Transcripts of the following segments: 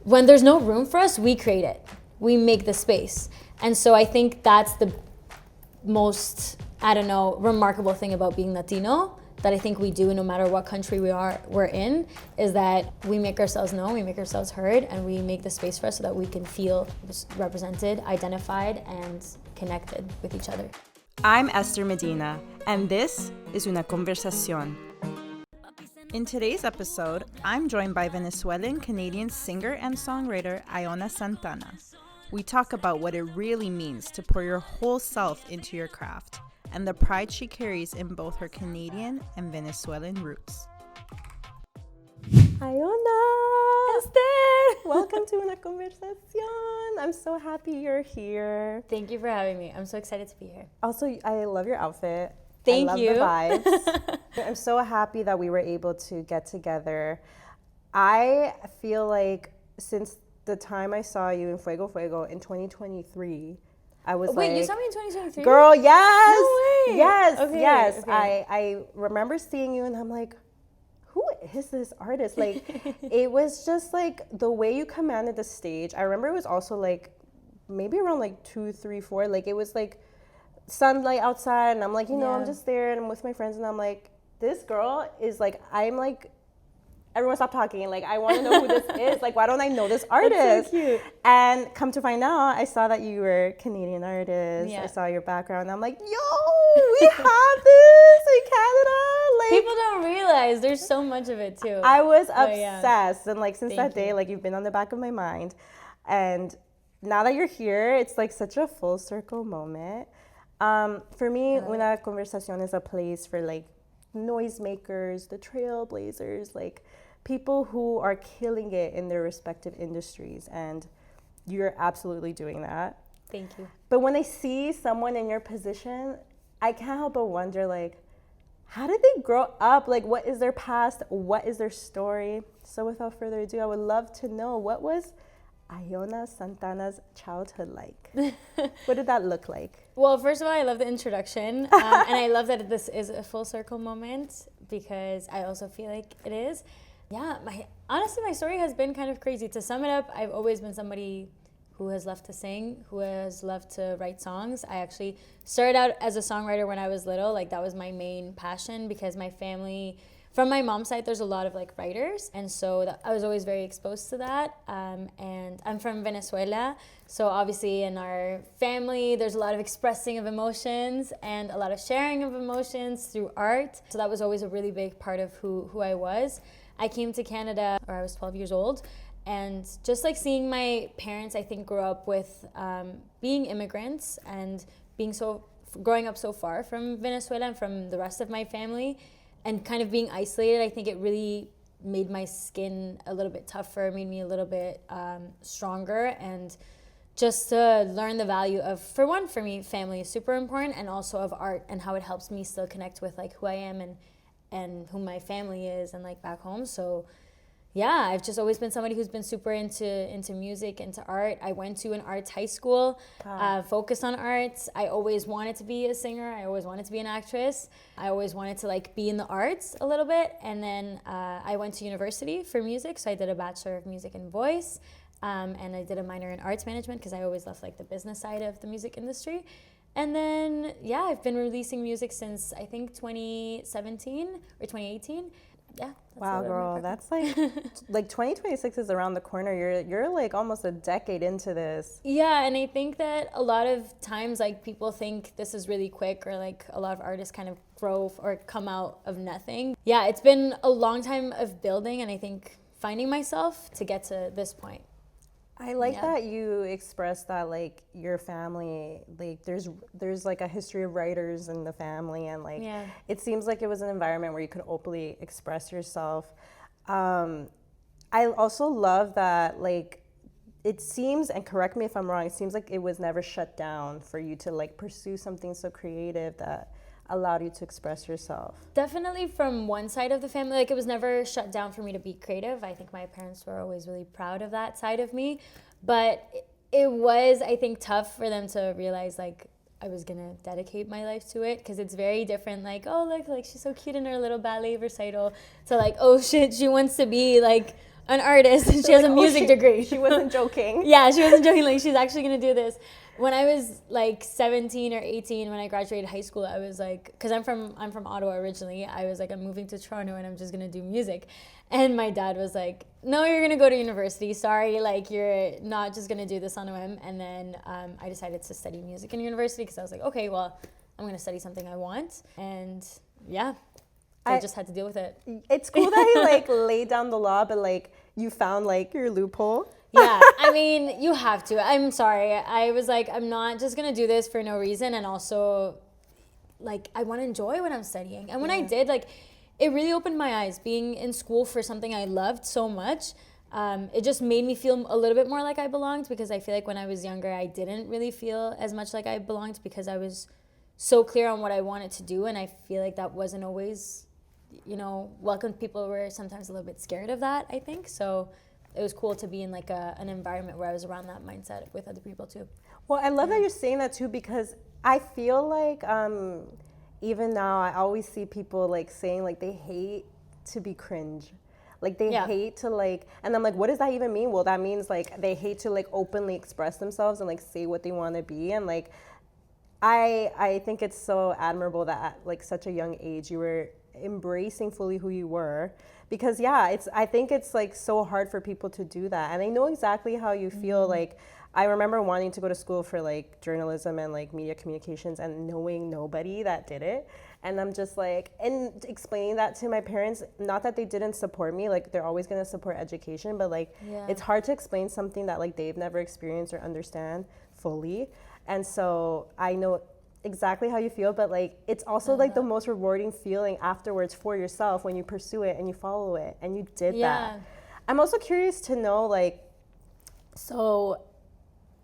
when there's no room for us, we create it. We make the space. And so I think that's the most, remarkable thing about being Latino that I think we do no matter what country we're in, is that we make ourselves known, we make ourselves heard, and we make the space for us so that we can feel represented, identified, and connected with each other. I'm Esther Medina, and this is Una Conversación. In today's episode, I'm joined by Venezuelan-Canadian singer and songwriter Aiona Santana. We talk about what it really means to pour your whole self into your craft, and the pride she carries in both her Canadian and Venezuelan roots. Aiona! Esther! Welcome to Una Conversación. I'm so happy you're here. Thank you for having me. I'm so excited to be here. Also, I love your outfit. Thank you. I love the vibes. I'm so happy that we were able to get together. I feel like since the time I saw you in Fuego Fuego in 2023, I was Wait, you saw me in 2023? Girl, yes! No way! Yes, Okay, yes. okay. I remember seeing you and I'm like, who is this artist? Like, it was just like the way you commanded the stage. I remember it was also like maybe around like 2, 3, 4. Like it was like sunlight outside and I'm like, I'm just there and I'm with my friends and I'm like, this girl is like, I'm like, everyone stop talking. Like, I want to know who this is. Like, why don't I know this artist? That's so cute. And come to find out, I saw that you were a Canadian artist. Yeah. I saw your background. And I'm like, yo, we have this in Canada. Like, People don't realize there's so much of it too. I was But yeah. obsessed. And like, since Thank that day, you. like, you've been on the back of my mind. And now that you're here, it's like such a full circle moment. For me, Una Conversación is a place for like noisemakers, the trailblazers, like people who are killing it in their respective industries, and you're absolutely doing that. Thank you. But when I see someone in your position, I can't help but wonder, like, how did they grow up? Like, what is their past? What is their story? So without further ado, I would love to know, what was Aiona Santana's childhood like? What did that look like? Well, first of all, I love the introduction. And I love that this is a full circle moment because I also feel like it is. Yeah, honestly, my story has been kind of crazy. To sum it up, I've always been somebody who has loved to sing, who has loved to write songs. I actually started out as a songwriter when I was little. Like, that was my main passion because my family, from my mom's side, there's a lot of like writers. And so I was always very exposed to that. And I'm from Venezuela. So obviously in our family, there's a lot of expressing of emotions and a lot of sharing of emotions through art. So that was always a really big part of who I was. I came to Canada when I was 12 years old, and just like seeing my parents, I think, grow up with being immigrants and growing up so far from Venezuela and from the rest of my family, and kind of being isolated, I think it really made my skin a little bit tougher, made me a little bit stronger, and just to learn the value of, for me, family is super important, and also of art and how it helps me still connect with like who I am and who my family is and like back home. So yeah, I've just always been somebody who's been super into music, into art. I went to an arts high school, focused on arts. I always wanted to be a singer. I always wanted to be an actress. I always wanted to like be in the arts a little bit. And then I went to university for music. So I did a Bachelor of Music and Voice. And I did a minor in arts management because I always loved like the business side of the music industry. And then, yeah, I've been releasing music since I think 2017 or 2018. Yeah. Wow, girl, that's like 2026 is around the corner. You're like almost a decade into this. Yeah, and I think that a lot of times like people think this is really quick, or like a lot of artists kind of grow or come out of nothing. Yeah, it's been a long time of building, and I think finding myself to get to this point. I like that you expressed that like your family, like there's like a history of writers in the family, and like it seems like it was an environment where you could openly express yourself. I also love that like it seems, and correct me if I'm wrong, it seems like it was never shut down for you to like pursue something so creative that allowed you to express yourself. Definitely from one side of the family, like it was never shut down for me to be creative. I think my parents were always really proud of that side of me, but it was, I think, tough for them to realize like I was gonna dedicate my life to it, because it's very different, like, oh look, like she's so cute in her little ballet recital, to like, oh shit, she wants to be like an artist, and she has a music degree. She wasn't joking. Yeah, she wasn't joking. Like, she's actually gonna do this. When I was like 17 or 18, when I graduated high school, I was like, because I'm from Ottawa originally. I was like, I'm moving to Toronto and I'm just gonna do music. And my dad was like, no, you're gonna go to university. Sorry, like, you're not just gonna do this on a whim. And then I decided to study music in university because I was like, okay, well, I'm gonna study something I want. And yeah, I just had to deal with it. It's cool that he like laid down the law, but like you found like your loophole. Yeah, I mean, you have to. I'm sorry. I was like, I'm not just going to do this for no reason. And also, like, I want to enjoy what I'm studying. And when I did, like, it really opened my eyes. Being in school for something I loved so much, it just made me feel a little bit more like I belonged, because I feel like when I was younger, I didn't really feel as much like I belonged because I was so clear on what I wanted to do. And I feel like that wasn't always, you know, welcome. People were sometimes a little bit scared of that, I think. So it was cool to be in like an environment where I was around that mindset with other people too. Well, I love that you're saying that too, because I feel like even now I always see people like saying like they hate to be cringe. Like they hate to like, and I'm like, what does that even mean? Well, that means like they hate to like openly express themselves and like say what they want to be. And like, I think it's so admirable that at like such a young age you were embracing fully who you were. Because I think it's like so hard for people to do that. And I know exactly how you feel. Like, I remember wanting to go to school for like journalism and like media communications and knowing nobody that did it. And I'm just like, and explaining that to my parents, not that they didn't support me, like they're always gonna support education, but like it's hard to explain something that like they've never experienced or understand fully. And so I know exactly how you feel, but like it's also like the most rewarding feeling afterwards for yourself when you pursue it and you follow it and you did that. I'm also curious to know, like, so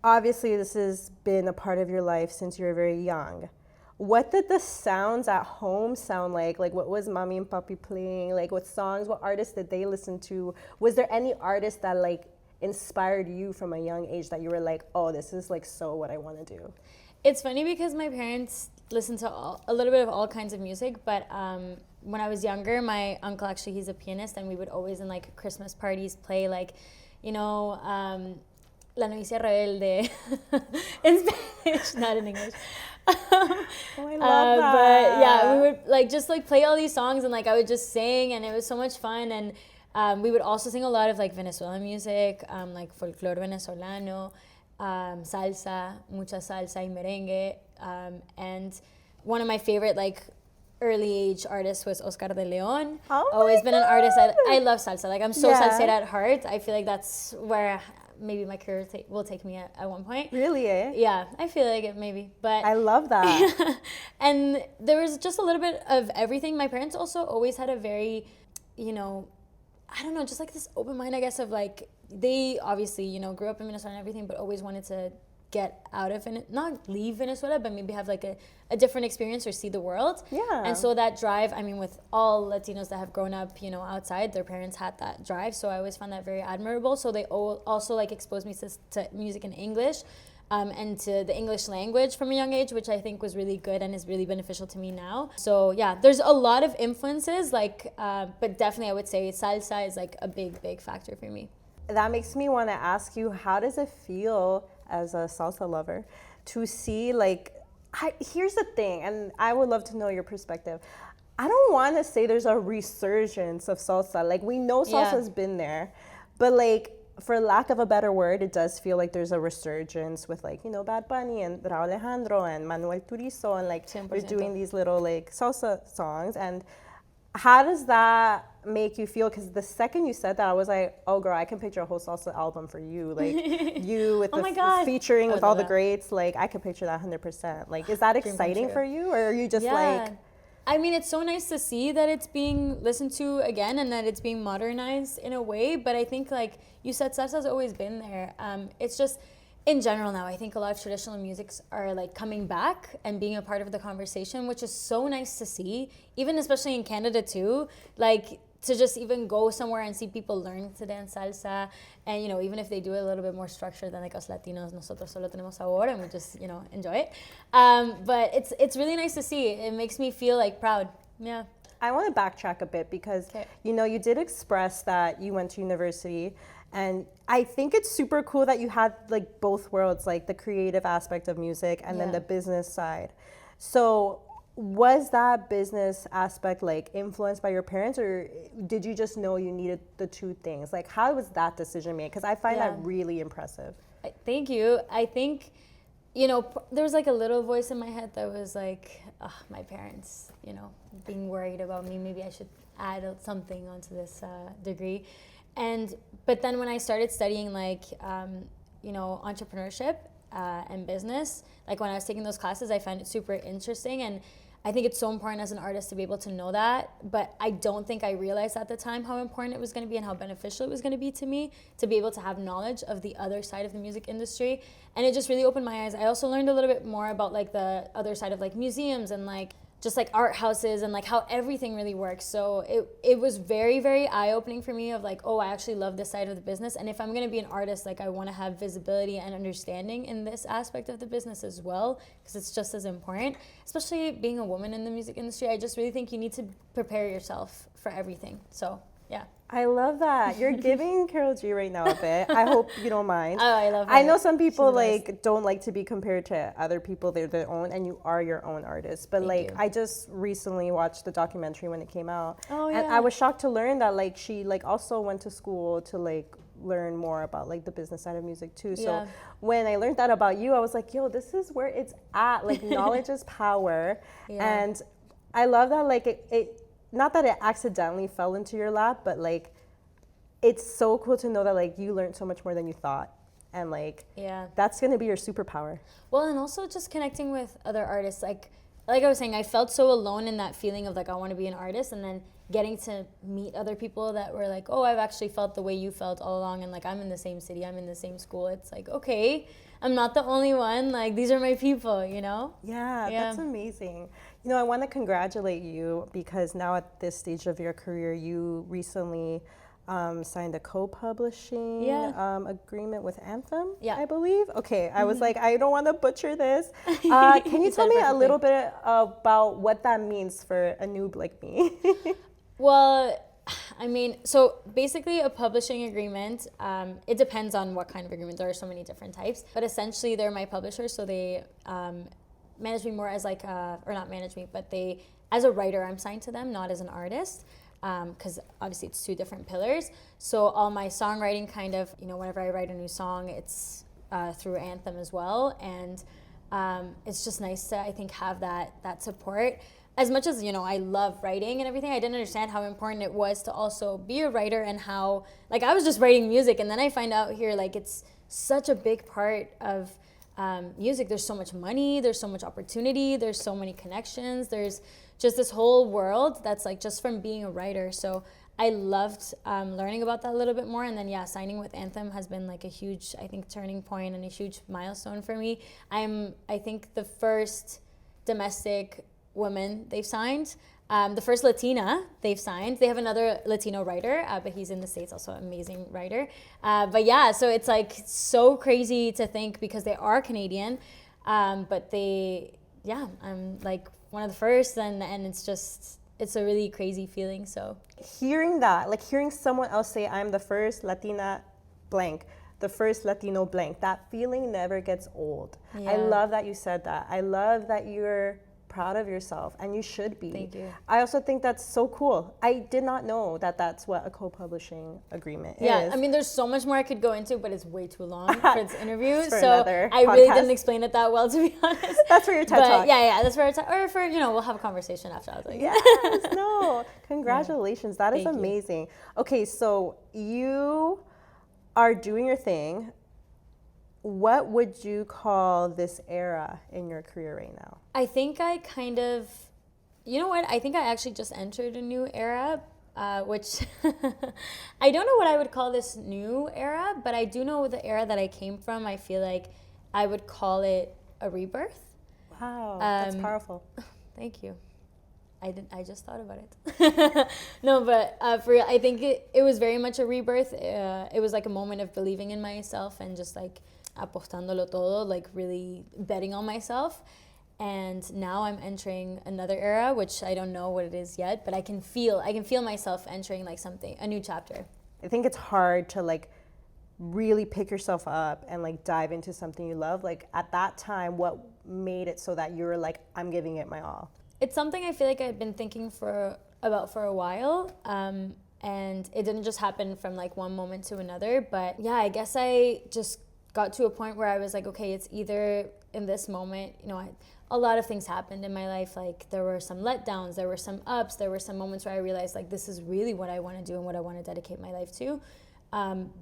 obviously this has been a part of your life since you were very young. What did the sounds at home sound like? Like, what was mommy and papi playing? Like, what songs, what artists did they listen to? Was there any artist that like inspired you from a young age that you were like, oh, this is like so what I want to do? It's funny because my parents listen to a little bit of all kinds of music, but when I was younger, my uncle, actually, he's a pianist, and we would always in like Christmas parties play like, you know, La Novicia Rebelde in Spanish, not in English. Oh, I love that. But yeah, we would like just like play all these songs, and like I would just sing, and it was so much fun. And we would also sing a lot of like Venezuelan music, like folklore venezolano. Salsa, mucha salsa y merengue, and one of my favorite like early age artists was Oscar de Leon. Always been an artist. I love salsa. Like, I'm so salsera at heart. I feel like that's where maybe my career will take me at one point. Really, eh? Yeah, I feel like it maybe. But I love that. And there was just a little bit of everything. My parents also always had a very, you know, I don't know, just like this open mind, I guess, of like, they obviously, you know, grew up in Venezuela and everything, but always wanted to get out of it, not leave Venezuela, but maybe have like a different experience or see the world. Yeah. And so that drive, I mean, with all Latinos that have grown up, you know, outside, their parents had that drive. So I always found that very admirable. So they also like exposed me to music in English. And to the English language from a young age, which I think was really good and is really beneficial to me now. So yeah, there's a lot of influences, like, but definitely I would say salsa is like a big, big factor for me. That makes me want to ask you, how does it feel as a salsa lover to see, like, here's the thing, and I would love to know your perspective. I don't want to say there's a resurgence of salsa. Like, we know salsa's been there, but like, for lack of a better word, it does feel like there's a resurgence with like, you know, Bad Bunny and Raúl Alejandro and Manuel Turizo, and like 100%. They're doing these little like salsa songs. And how does that make you feel? Because the second you said that, I was like, oh girl, I can picture a whole salsa album for you. Like you with featuring with all the greats. Like I could picture that 100%. Like, is that exciting for you, or are you just like? I mean, it's so nice to see that it's being listened to again and that it's being modernized in a way. But I think, like you said, salsa's always been there. It's just, in general now, I think a lot of traditional musics are like coming back and being a part of the conversation, which is so nice to see, even especially in Canada too. Like, to just even go somewhere and see people learn to dance salsa, and you know, even if they do it a little bit more structured than like us Latinos, nosotros solo tenemos sabor, and we just, you know, enjoy it. But it's really nice to see. It makes me feel like proud. Yeah. I want to backtrack a bit because, you know, you did express that you went to university, and I think it's super cool that you had like both worlds, like the creative aspect of music and then the business side. So was that business aspect like influenced by your parents, or did you just know you needed the two things? Like, how was that decision made? Because I find that really impressive. Thank you. I think, you know, there was like a little voice in my head that was like, my parents, you know, being worried about me. Maybe I should add something onto this degree. But then when I started studying like, you know, entrepreneurship and business, like when I was taking those classes, I found it super interesting. And I think it's so important as an artist to be able to know that, but I don't think I realized at the time how important it was going to be and how beneficial it was going to be to me to be able to have knowledge of the other side of the music industry. And it just really opened my eyes. I also learned a little bit more about like the other side of like museums and like just like art houses and like how everything really works. So it was very, very eye-opening for me of like, oh, I actually love this side of the business. And if I'm going to be an artist, like I want to have visibility and understanding in this aspect of the business as well, because it's just as important, especially being a woman in the music industry. I just really think you need to prepare yourself for everything. So yeah. I love that. You're giving Carol G right now a bit. I hope you don't mind. Oh, I love it. I know some people like don't like to be compared to other people. They're their own, and you are your own artist. But like, I just recently watched the documentary when it came out. Oh, yeah. And I was shocked to learn that like she like also went to school to like learn more about like the business side of music too. So when I learned that about you, I was like, yo, this is where it's at. Like knowledge is power. And I love that like it not that it accidentally fell into your lap, but like it's so cool to know that like you learned so much more than you thought, and like that's gonna be your superpower. Well, and also just connecting with other artists, like I was saying, I felt so alone in that feeling of like I want to be an artist, and then getting to meet other people that were like, oh, I've actually felt the way you felt all along, and like I'm in the same city, I'm in the same school. It's like, okay, I'm not the only one, like these are my people, you know? Yeah, that's amazing. You know, I want to congratulate you because now at this stage of your career, you recently signed a co-publishing agreement with Anthem, I believe. Okay, I was like, I don't want to butcher this. Can you tell me a little bit about what that means for a noob like me? Well, I mean, so basically a publishing agreement, it depends on what kind of agreement. There are so many different types, but essentially they're my publisher, so they manage me more as like, or not manage me, but they, as a writer, I'm signed to them, not as an artist, because obviously it's two different pillars. So all my songwriting kind of, you know, whenever I write a new song, it's through Anthem as well, and it's just nice to, I think, have that support. As much as, you know, I love writing and everything, I didn't understand how important it was to also be a writer, and how, like, I was just writing music, and then I find out here, like, it's such a big part of music. There's so much money, there's so much opportunity, there's so many connections, there's just this whole world that's like just from being a writer. So I loved learning about that a little bit more, and then signing with Anthem has been like a huge, I think, turning point and a huge milestone for me. I'm, I think, the first domestic woman they've signed, the first Latina they've signed. They have another Latino writer, but he's in the States, also an amazing writer. But yeah, so it's like so crazy to think, because they are Canadian, but they, I'm like one of the first, and it's just, it's a really crazy feeling. So hearing that, like hearing someone else say, I'm the first Latina blank, the first Latino blank, that feeling never gets old. I love that you said that. I love that you're proud of yourself, and you should be. Thank you. I also think that's so cool. I did not know that that's what a co-publishing agreement is. Yeah, I mean, there's so much more I could go into, but it's way too long for this interview. For so I really didn't explain it that well, to be honest. That's for your TED Talk. Yeah, that's for our TED, or for, you know, we'll have a conversation after. I was like, yes, no, congratulations. That is Thank amazing. You. Okay, so you are doing your thing. What would you call this era in your career right now? I think I kind of, you know what? I think I actually just entered a new era, which I don't know what I would call this new era, but I do know the era that I came from. I feel like I would call it a rebirth. Wow, that's powerful. Thank you. I just thought about it. No, but for real, I think it was very much a rebirth. It was like a moment of believing in myself and just like apostándolo todo, like really betting on myself. And now I'm entering another era, which I don't know what it is yet, but I can feel myself entering like something, a new chapter. I think it's hard to like really pick yourself up and like dive into something you love. Like at that time, what made it so that you were like, I'm giving it my all? It's something I feel like I've been thinking about for a while. And it didn't just happen from like one moment to another. But yeah, I guess I just got to a point where I was like, okay, it's either in this moment, you know, a lot of things happened in my life. Like there were some letdowns, there were some ups, there were some moments where I realized like this is really what I want to do and what I want to dedicate my life to.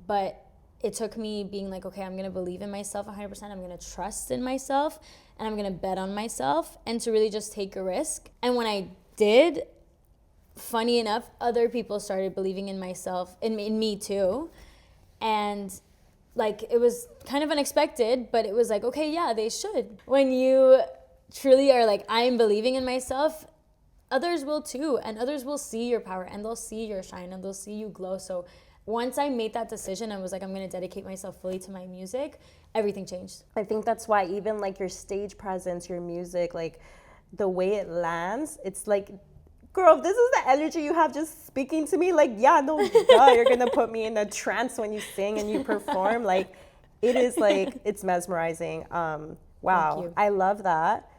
But it took me being like, okay, I'm going to believe in myself 100%. I'm going to trust in myself and I'm going to bet on myself and to really just take a risk. And when I did, funny enough, other people started believing in myself, in me too. And like, it was kind of unexpected, but it was like, okay, yeah, they should. When you truly are like, I'm believing in myself, others will too. And others will see your power and they'll see your shine and they'll see you glow. So once I made that decision, I was like, I'm going to dedicate myself fully to my music, everything changed. I think that's why even like your stage presence, your music, like the way it lands, it's like, girl, this is the energy you have just speaking to me. Like, yeah, no, duh, you're going to put me in a trance when you sing and you perform. Like, it is like, it's mesmerizing. Wow, I love that.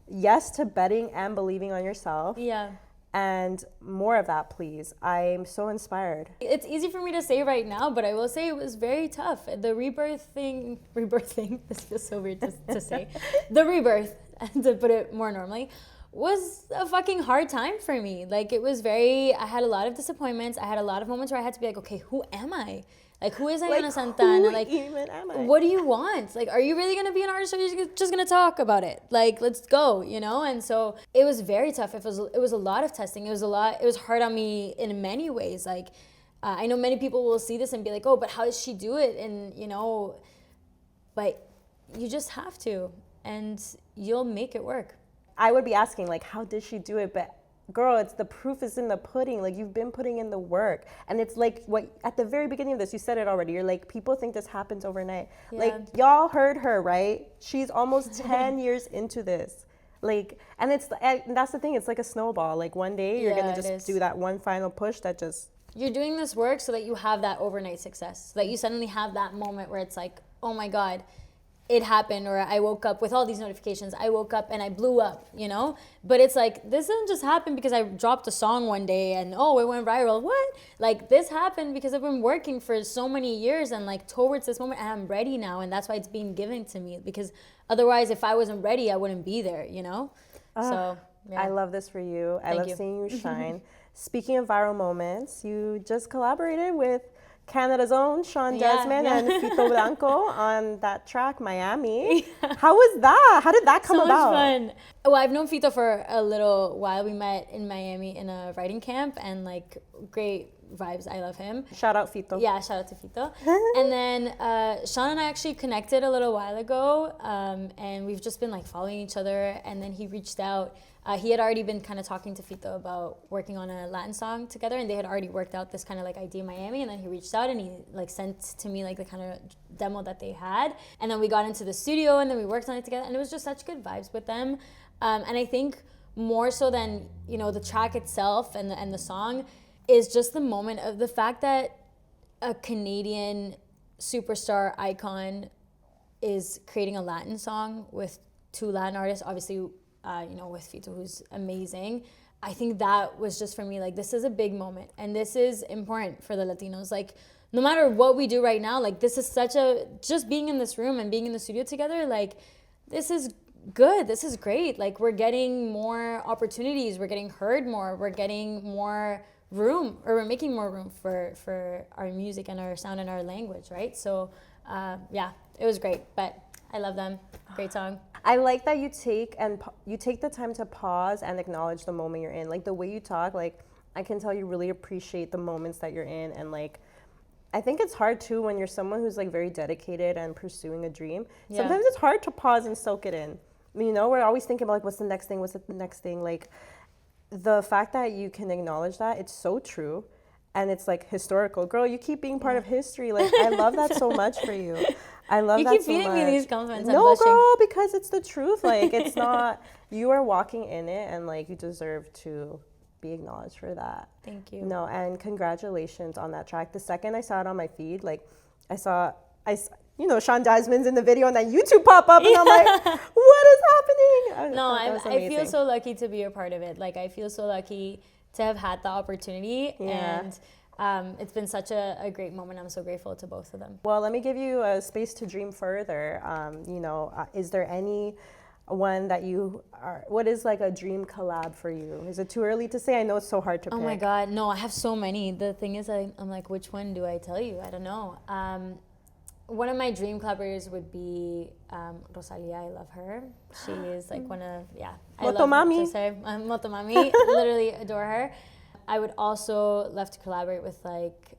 Yes to betting and believing on yourself. Yeah. And more of that, please. I'm so inspired. It's easy for me to say right now, but I will say it was very tough. The rebirthing, this feels so weird to say. The rebirth, to put it more normally, was a fucking hard time for me. Like I had a lot of disappointments. I had a lot of moments where I had to be like, okay, who am I? Like, who is Aiona Santana? Who even am I? What do you want? Like, are you really going to be an artist or are you just going to talk about it? Like, let's go, you know? And so it was very tough. It was a lot of testing. It was hard on me in many ways. Like, I know many people will see this and be like, oh, but how does she do it? And, you know, but you just have to, and you'll make it work. I would be asking, like, how did she do it? But girl, it's the proof is in the pudding. Like, you've been putting in the work. And it's like what at the very beginning of this, you said it already. You're like, people think this happens overnight. Yeah. Like, y'all heard her, right? She's almost 10 years into this. Like, and that's the thing. It's like a snowball. Like, one day you're going to just do that one final push that just... You're doing this work so that you have that overnight success. So that you suddenly have that moment where it's like, oh my God, it happened, or I woke up with all these notifications. I woke up and I blew up, you know? But it's like, this didn't just happen because I dropped a song one day and, oh, it went viral. What? Like, this happened because I've been working for so many years and, like, towards this moment, and I'm ready now, and that's why it's being given to me. Because otherwise, if I wasn't ready, I wouldn't be there, you know? So, yeah. I love this for you. I love seeing you shine. Speaking of viral moments, you just collaborated with Canada's own Sean Desmond and Fito Blanco on that track, Miami. How was that? How did that come about? So much fun. Well, I've known Fito for a little while. We met in Miami in a writing camp, and like, great vibes. I love him. Shout out Fito. Yeah, shout out to Fito. And then Sean and I actually connected a little while ago, and we've just been like following each other. And then he reached out. He had already been kind of talking to Fito about working on a Latin song together, and they had already worked out this kind of like idea in Miami. And then he reached out and he like sent to me like the kind of demo that they had. And then we got into the studio and then we worked on it together, and it was just such good vibes with them. And I think more so than, you know, the track itself and the song is just the moment of the fact that a Canadian superstar icon is creating a Latin song with two Latin artists, obviously, you know, with Fito, who's amazing. I think that was just for me, like, this is a big moment and this is important for the Latinos. Like, no matter what we do right now, like, this is just being in this room and being in the studio together, like, this is good. This is great. Like, we're getting more opportunities. We're getting heard more. We're getting more room, or we're making more room for our music and our sound and our language, right? So, yeah, it was great. But I love them. Great song. I like that you take the time to pause and acknowledge the moment you're in. Like, the way you talk, like, I can tell you really appreciate the moments that you're in. And like, I think it's hard too when you're someone who's like very dedicated and pursuing a dream. Yeah. Sometimes it's hard to pause and soak it in. You know, we're always thinking about like, what's the next thing? What's the next thing? Like, the fact that you can acknowledge that, it's so true. And it's like historical. Girl, you keep being part of history. Like, I love that so much for you. I love you that keep so feeding much. me these compliments. I'm No, blushing. girl, because it's the truth. Like, it's not, you are walking in it, and like, you deserve to be acknowledged for that. Thank you. No, and congratulations on that track. The second I saw it on my feed, like, Sean Jasmine's in the video, and then YouTube pop up, and I'm like, what is happening? No, I feel amazing. so lucky to be a part of it. Like, I feel so lucky to have had the opportunity, and it's been such a great moment. I'm so grateful to both of them. Well, let me give you a space to dream further. Is there any one that what is like a dream collab for you? Is it too early to say? I know it's so hard to pick. Oh my God, no, I have so many. The thing is, I'm like, which one do I tell you? I don't know. One of my dream collaborators would be Rosalia. I love her. She is like one of, I Motomami. love Motomami. Literally adore her. I would also love to collaborate with like,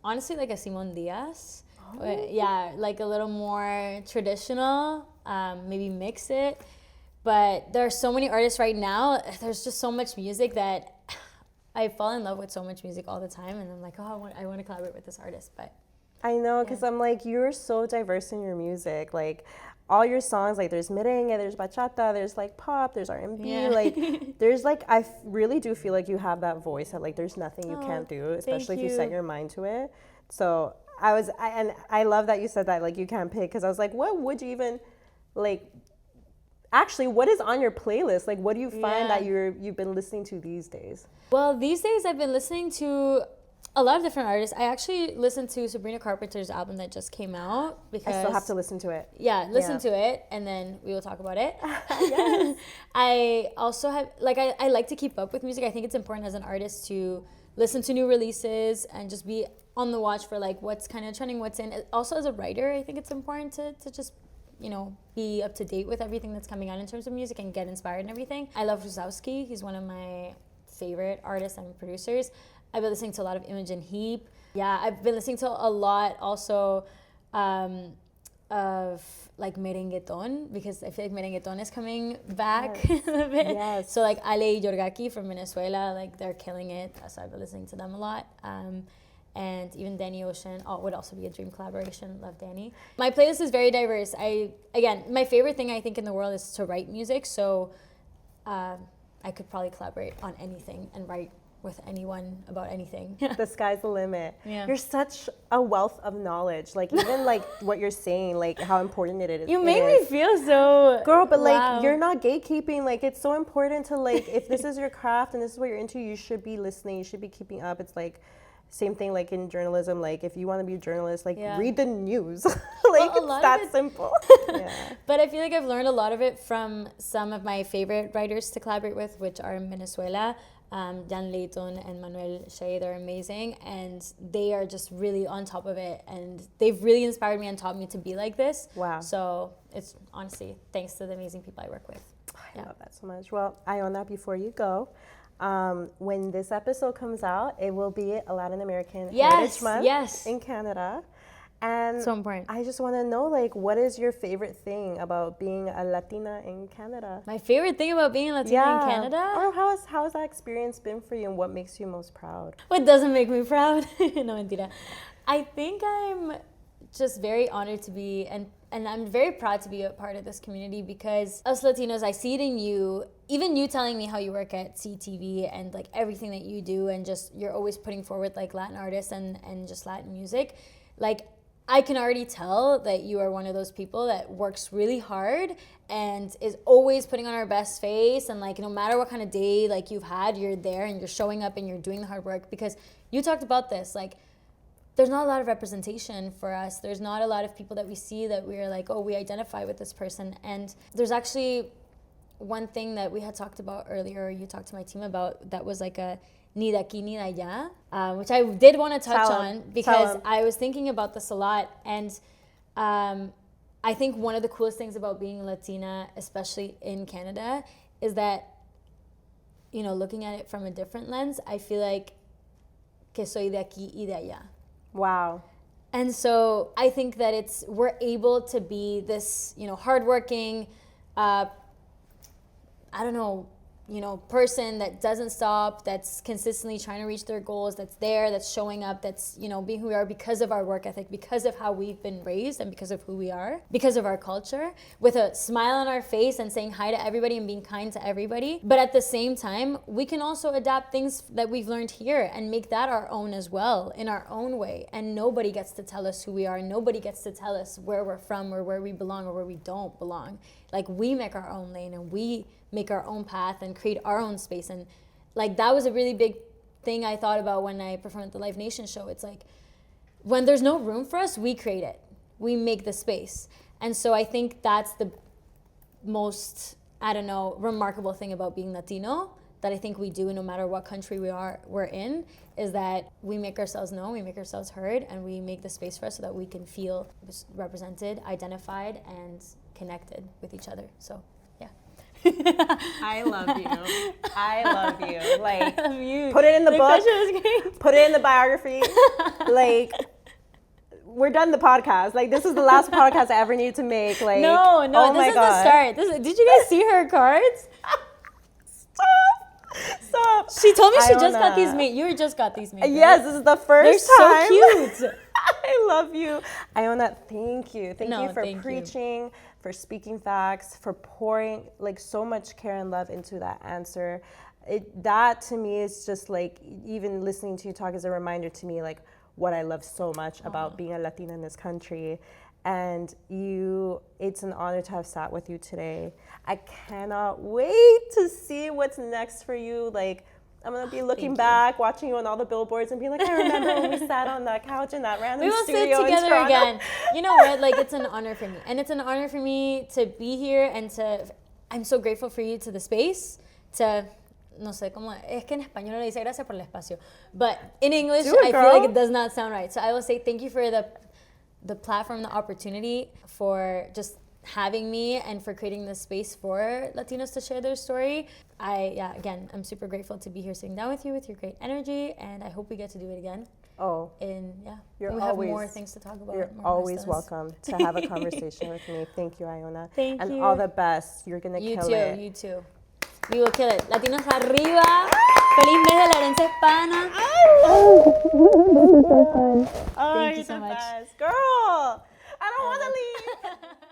honestly, like a Simon Diaz. Oh. Yeah, like a little more traditional, maybe mix it. But there are so many artists right now. There's just so much music that I fall in love with so much music all the time. And I'm like, oh, I want to collaborate with this artist. But I know, because I'm like, you're so diverse in your music. Like, all your songs, like, there's merengue, there's bachata, there's like pop, there's R&B. Like, there's like, really do feel like you have that voice that like, there's nothing you can't do, especially if you set your mind to it. So I love that you said that, like, you can't pick, because I was like, what would you even, like, actually, what is on your playlist? Like, what do you find that you've been listening to these days? Well, these days I've been listening to a lot of different artists. I actually listened to Sabrina Carpenter's album that just came out because I still have to listen to it. Yeah, listen to it, and then we will talk about it. Yes. I also have, like, I like to keep up with music. I think it's important as an artist to listen to new releases and just be on the watch for like what's kind of trending, what's in. Also, as a writer, I think it's important to just, be up to date with everything that's coming out in terms of music and get inspired and everything. I love Ruzowski. He's one of my favorite artists and producers. I've been listening to a lot of Imogen Heap. Yeah, I've been listening to a lot also of like merengueton, because I feel like merengueton is coming back a bit. Yes. So like Ale y Yorgaki from Venezuela, like they're killing it. So I've been listening to them a lot. And even Danny Ocean would also be a dream collaboration. Love Danny. My playlist is very diverse. My favorite thing I think in the world is to write music. So I could probably collaborate on anything and write with anyone about anything. The sky's the limit. Yeah. You're such a wealth of knowledge. Like, even like what you're saying, like how important it is. You made me feel so, girl, but like wow. You're not gatekeeping. Like, it's so important to like, if this is your craft and this is what you're into, you should be listening, you should be keeping up. It's like same thing like in journalism. Like, if you want to be a journalist, like read the news. Like, it's that simple. Yeah. But I feel like I've learned a lot of it from some of my favorite writers to collaborate with, which are in Venezuela. Jan Leighton and Manuel Shea, they're amazing, and they are just really on top of it, and they've really inspired me and taught me to be like this. Wow. So it's honestly thanks to the amazing people I work with. I love that so much. Well, Aiona, before you go, when this episode comes out, it will be a Latin American Heritage Month in Canada. And so important. I just want to know, like, what is your favorite thing about being a Latina in Canada? My favorite thing about being a Latina in Canada? Or how has that experience been for you, and what makes you most proud? What doesn't make me proud? No, mentira. I think I'm just very honored to be, and I'm very proud to be a part of this community, because us Latinos, I see it in you, even you telling me how you work at CTV and like everything that you do, and just you're always putting forward like Latin artists and just Latin music. Like, I can already tell that you are one of those people that works really hard and is always putting on our best face, and like no matter what kind of day like you've had, you're there and you're showing up and you're doing the hard work, because you talked about this, like there's not a lot of representation for us. There's not a lot of people that we see that we're like, oh, we identify with this person. And there's actually one thing that we had talked about earlier, you talked to my team about, that was like a Ni de Aquí, Ni de Allá, which I did want to touch on, because I was thinking about this a lot. And I think one of the coolest things about being Latina, especially in Canada, is that, looking at it from a different lens, I feel like que soy de aquí y de allá. Wow. And so I think that we're able to be this, hardworking, person that doesn't stop, that's consistently trying to reach their goals, that's there, that's showing up, that's, being who we are because of our work ethic, because of how we've been raised and because of who we are, because of our culture, with a smile on our face and saying hi to everybody and being kind to everybody. But at the same time, we can also adapt things that we've learned here and make that our own as well, in our own way. And nobody gets to tell us who we are. Nobody gets to tell us where we're from or where we belong or where we don't belong. Like, we make our own lane and we make our own path and create our own space. And like, that was a really big thing I thought about when I performed at the Live Nation show. It's like, when there's no room for us, we create it. We make the space. And so I think that's the most, remarkable thing about being Latino, that I think we do no matter what country we're in, is that we make ourselves known, we make ourselves heard, and we make the space for us so that we can feel represented, identified, and connected with each other. So, yeah. I love you. I love you. Like, you. Put it in the book. Great. Put it in the biography. Like, we're done the podcast. Like, this is the last podcast I ever need to make. Like, no, oh this is the start. Did you guys see her cards? Stop. She told me she just got these made. You just got these made. Yes, this is the first time. They're so cute. I love you. Aiona, thank you. Thank you for preaching, for speaking facts, for pouring like so much care and love into that answer. That to me is just like, even listening to you talk is a reminder to me, like, what I love so much about being a Latina in this country. And it's an honor to have sat with you today. I cannot wait to see what's next for you. Like, I'm gonna be looking back, watching you on all the billboards and being like, I remember when we sat on that couch in that random studio in Toronto. We will sit together again. You know what? Like, it's an honor for me. And it's an honor for me to be here and I'm so grateful for you, to the space, no sé cómo, es que en español le dice gracias por el espacio. But in English, I feel like it does not sound right. So I will say thank you for the platform, the opportunity, for just having me and for creating this space for Latinos to share their story. Again, I'm super grateful to be here sitting down with you with your great energy, and I hope we get to do it again. Oh, we have more things to talk about. You're always welcome to have a conversation with me. Thank you, Aiona. Thank you. And all the best. You're gonna kill it. You too. We will kill it. Latinos arriba. Feliz mes de la herencia hispana. Thank you so much. Girl, I don't want to leave.